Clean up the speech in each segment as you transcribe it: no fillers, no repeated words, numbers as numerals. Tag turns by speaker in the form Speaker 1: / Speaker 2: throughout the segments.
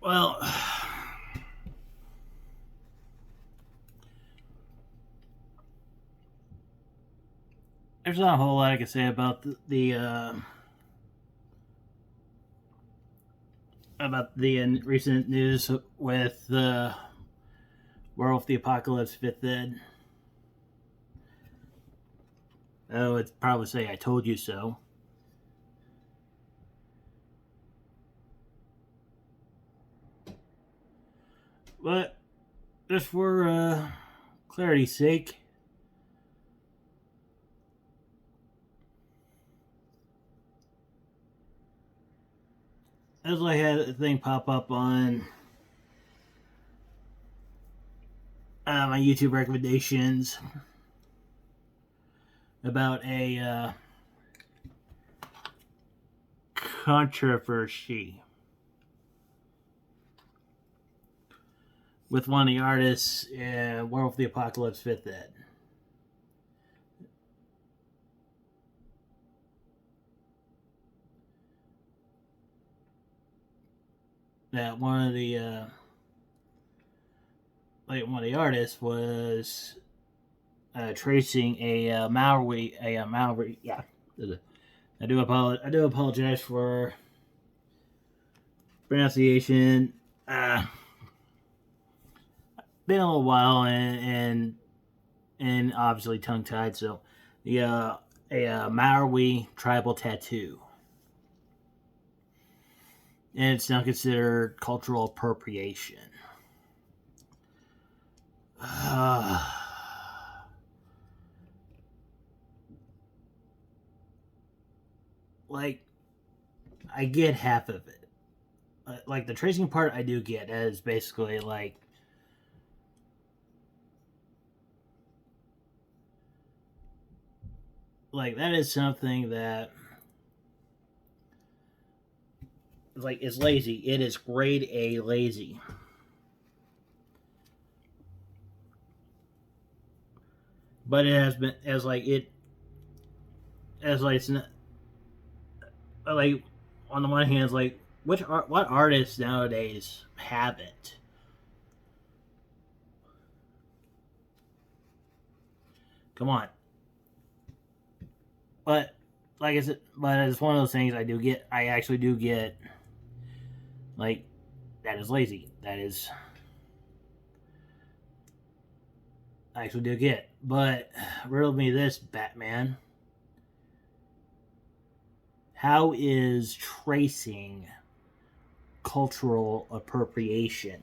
Speaker 1: Well, there's not a whole lot I can say about the recent news with Werewolf the Apocalypse 5th Ed. I would probably say I told you so. But just for clarity's sake, as I had a thing pop up on my YouTube recommendations about a controversy with one of the artists in Werewolf the Apocalypse 5th Ed. That one of the artists was tracing a Maori. Yeah. I do apologize for pronunciation. Been a little while and obviously tongue tied. So a Maori tribal tattoo, and it's now considered cultural appropriation. Like, I get half of it. Like the tracing part, I do get. As basically like that is something that like is lazy. It is grade A lazy. But it has been as like it's not like on the one hand, it's like what artists nowadays haven't? Come on. But like I said, but it's one of those things I actually do get. Like, that is lazy. That is, I actually do get. But riddle me this, Batman. How is tracing cultural appropriation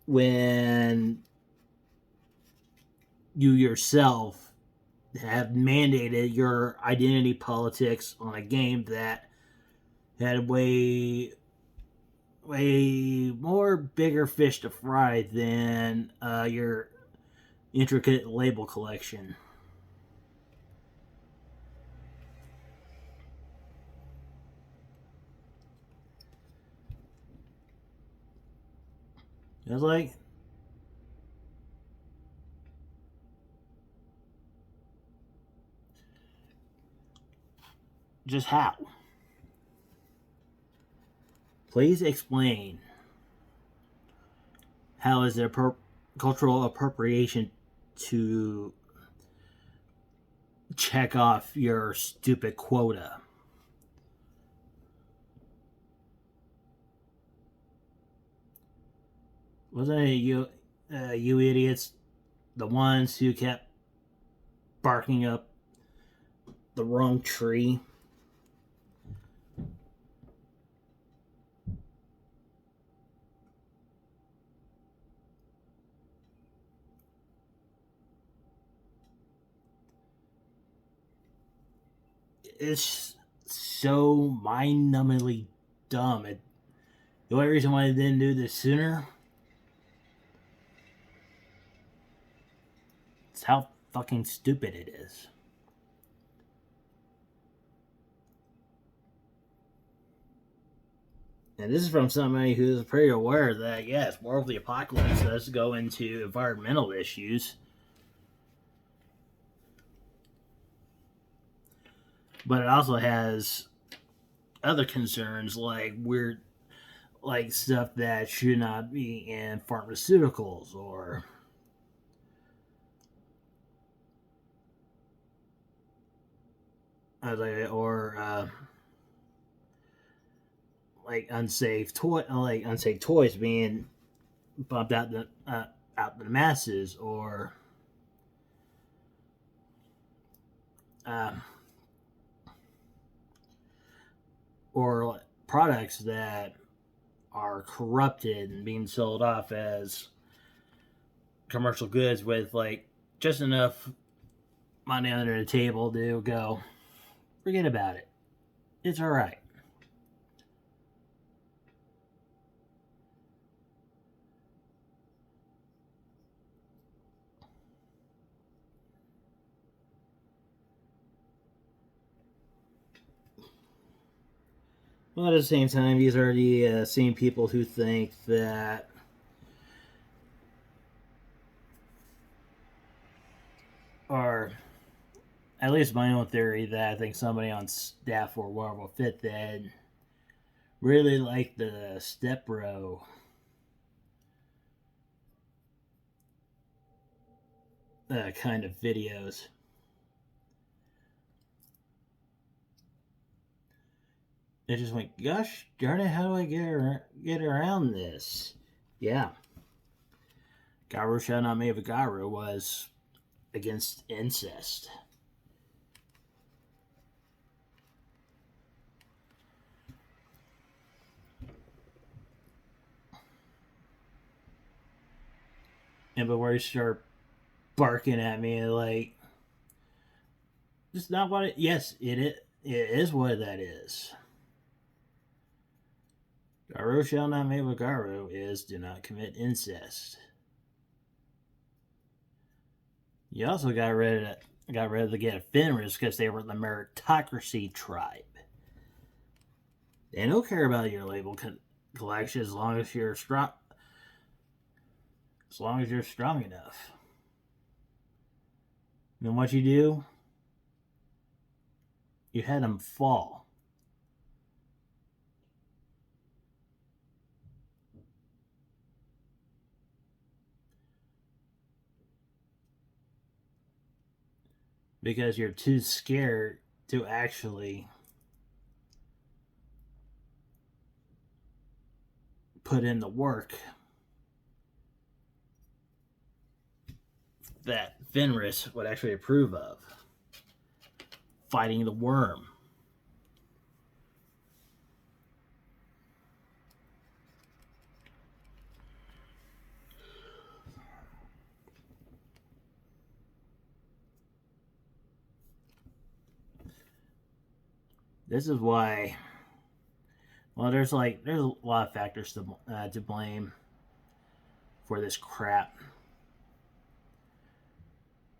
Speaker 1: when you yourself have mandated your identity politics on a game that had way more bigger fish to fry than your intricate label collection? It was like, just how? Please explain how is it cultural appropriation to check off your stupid quota? Wasn't it you idiots, the ones who kept barking up the wrong tree? It's so mind-numbingly dumb. The only reason why they didn't do this sooner is how fucking stupid it is. And this is from somebody who's pretty aware that, yes, War of the Apocalypse does go into environmental issues. But it also has other concerns like weird, like stuff that should not be in pharmaceuticals or like unsafe toys being bumped out to the masses, uh, or products that are corrupted and being sold off as commercial goods with like just enough money under the table to go forget about it. It's all right. Well, at the same time, these are the same people who think that are, at least my own theory, that I think somebody on staff for Werewolf Fit that really like the step bro kind of videos. It just went, gosh darn it, how do I get around this? Yeah, Garu shall not made Garu was against incest. And before you start barking at me like, it's not what it. Yes, it is what that is. Garu shall not made Garu is do not commit incest. You also got rid of the get Fenris because they were the meritocracy tribe. They don't care about your label collection as long as you're strong. As long as you're strong enough. And then what you do? You had them fall. Because you're too scared to actually put in the work that Fenris would actually approve of. Fighting the worm. This is why. Well, there's a lot of factors to blame for this crap.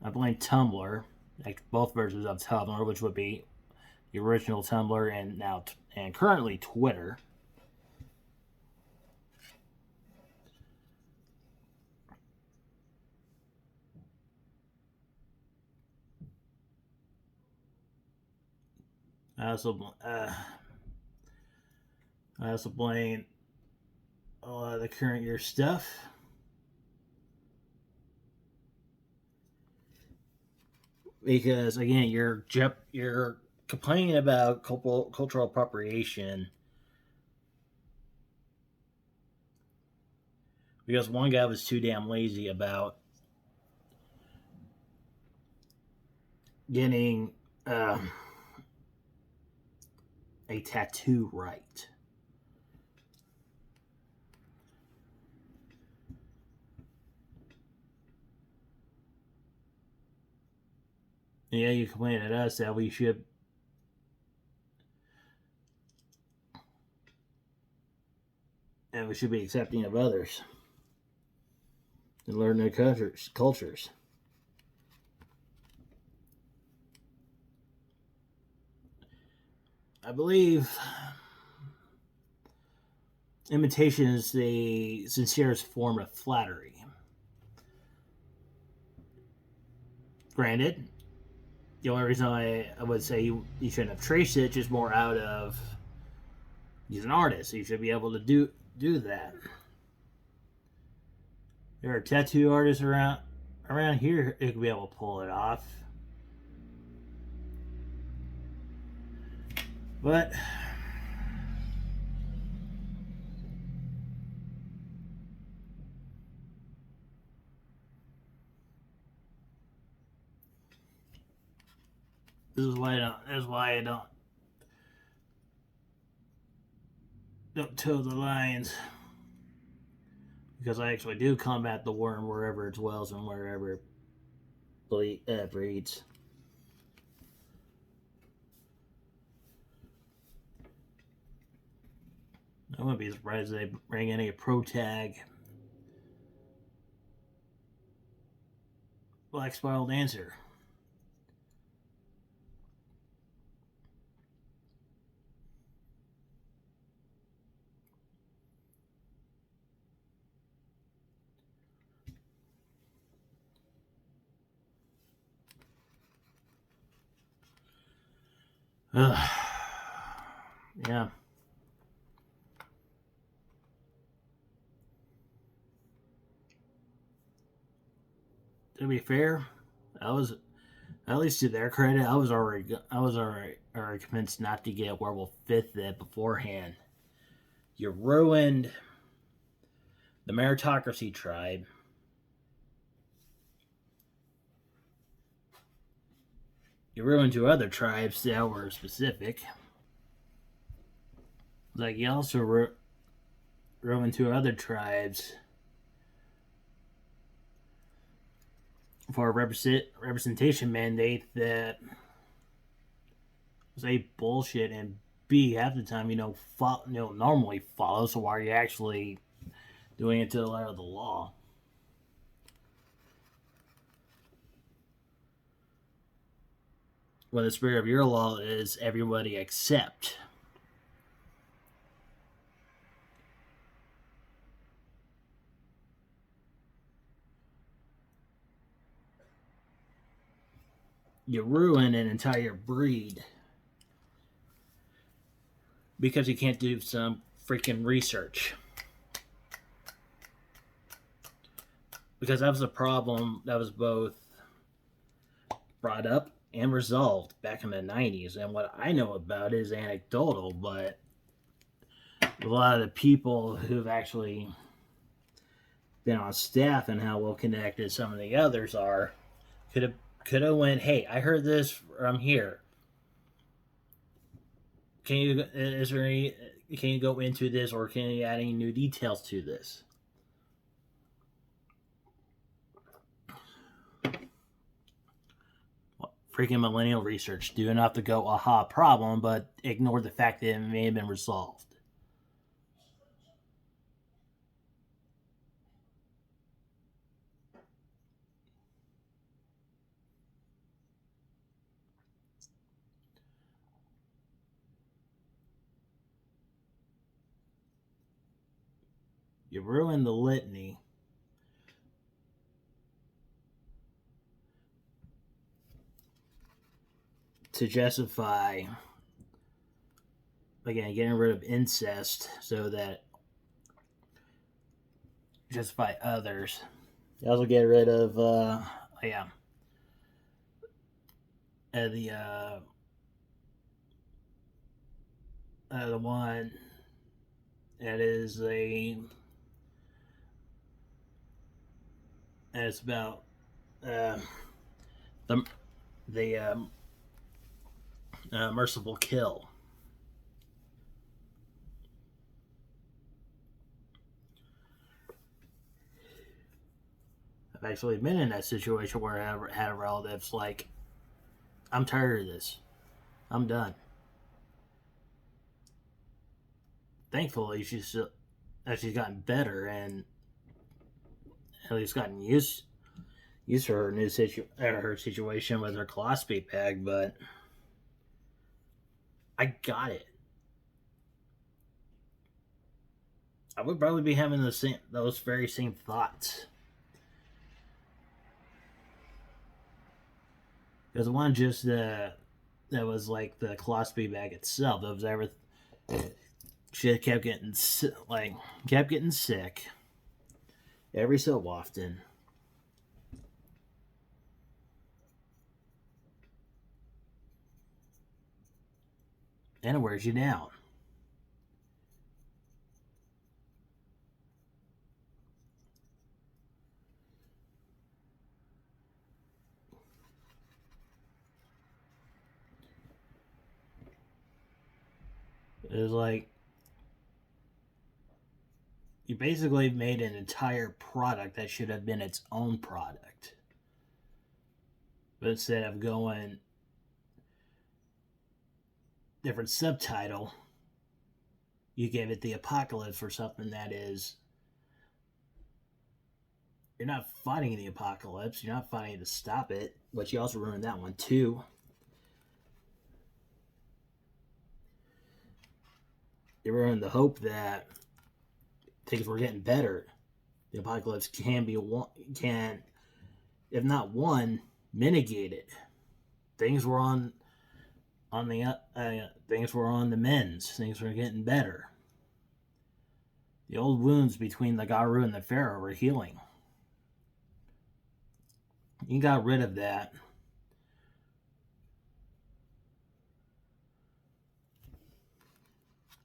Speaker 1: I blame Tumblr, like both versions of Tumblr, which would be the original Tumblr and currently Twitter. I also blame a lot of the current year stuff. Because again, you're complaining about cultural appropriation because one guy was too damn lazy about getting a tattoo right. Yeah, you complain at us that we should be accepting of others and learn their cultures. I believe imitation is the sincerest form of flattery. Granted, the only reason I would say you shouldn't have traced it is more out of He's an artist. He should be able to do that. There are tattoo artists around here who could be able to pull it off. But this is why I don't toe the lines, because I actually do combat the worm wherever it dwells and wherever it breeds. I wouldn't be surprised if they bring any pro tag black spiral dancer. Yeah. To be fair, I was, at least to their credit, I was already convinced not to get Werewolf 5th Ed beforehand. You ruined the meritocracy tribe. You ruined 2 other tribes that were specific. Like, you also ruined 2 other tribes for a representation mandate that was A, bullshit, and B, half the time normally follow. So why are you actually doing it to the letter of the law? When the spirit of your law is everybody accept. You ruin an entire breed because you can't do some freaking research. Because that was a problem that was both brought up and resolved back in the 90s. And what I know about it is anecdotal, but a lot of the people who've actually been on staff and how well connected some of the others are could have went, hey, I heard this from here. Can you go into this, or can you add any new details to this? Freaking millennial research, do enough to go, aha, problem, but ignore the fact that it may have been resolved. You ruined the litany to justify, again, getting rid of incest so that justify others. You also get rid of the one that is it's about the merciful kill. I've actually been in that situation where I had a relative's like, I'm tired of this. I'm done. Thankfully, she's gotten better and at least gotten used to her her situation with her colostomy bag. But I got it. I would probably be having those very same thoughts. Because one just that was like the colostomy bag itself. That was everything. Shit kept getting sick every so often. And it wears you down. It was like you basically made an entire product that should have been its own product. But instead of going different subtitle, you gave it the apocalypse for something that is, you're not fighting the apocalypse, you're not fighting to stop it, but you also ruined that one too. You ruined the hope that things were getting better. The apocalypse can, if not one, mitigate it. Things were on things were on the mends. Things were getting better. The old wounds between the Garu and the Pharaoh were healing. You got rid of that.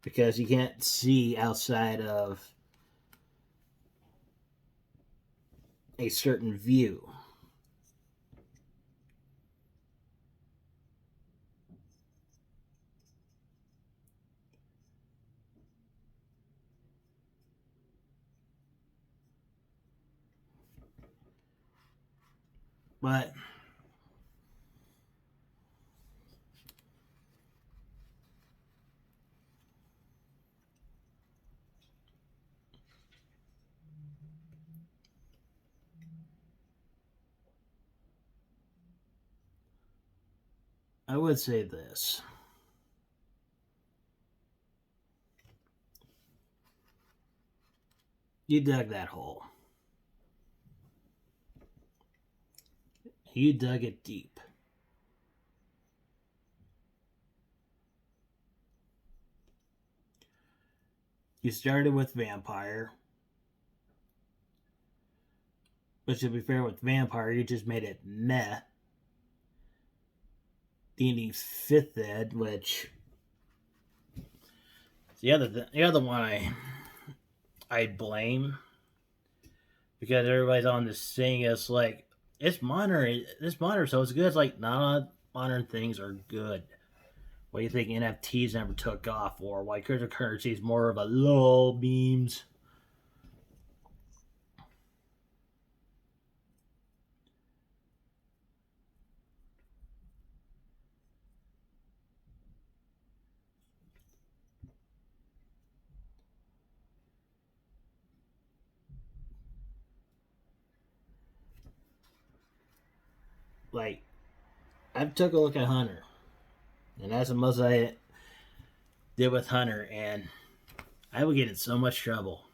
Speaker 1: Because you can't see outside of a certain view. But I would say this. You dug that hole. You dug it deep. You started with vampire. But to be fair, with vampire, you just made it meh. D&D's 5th ed, which the other one I blame, because everybody's on this thing. It's like it's modern. It's modern, so it's good. It's like not all modern things are good. What do you think NFTs never took off, or why cryptocurrency is more of a low beams? Like, I took a look at Hunter, and that's the most I did with Hunter, and I would get in so much trouble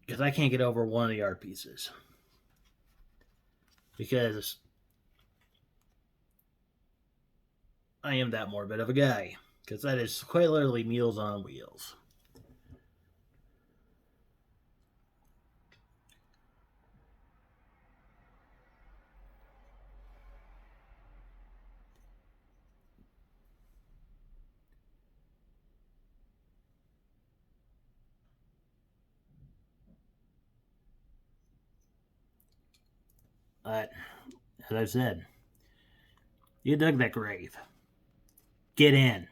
Speaker 1: because I can't get over one of the art pieces because I am that morbid of a guy, because that is quite literally Meals on Wheels. But as I said, you dug that grave. Get in.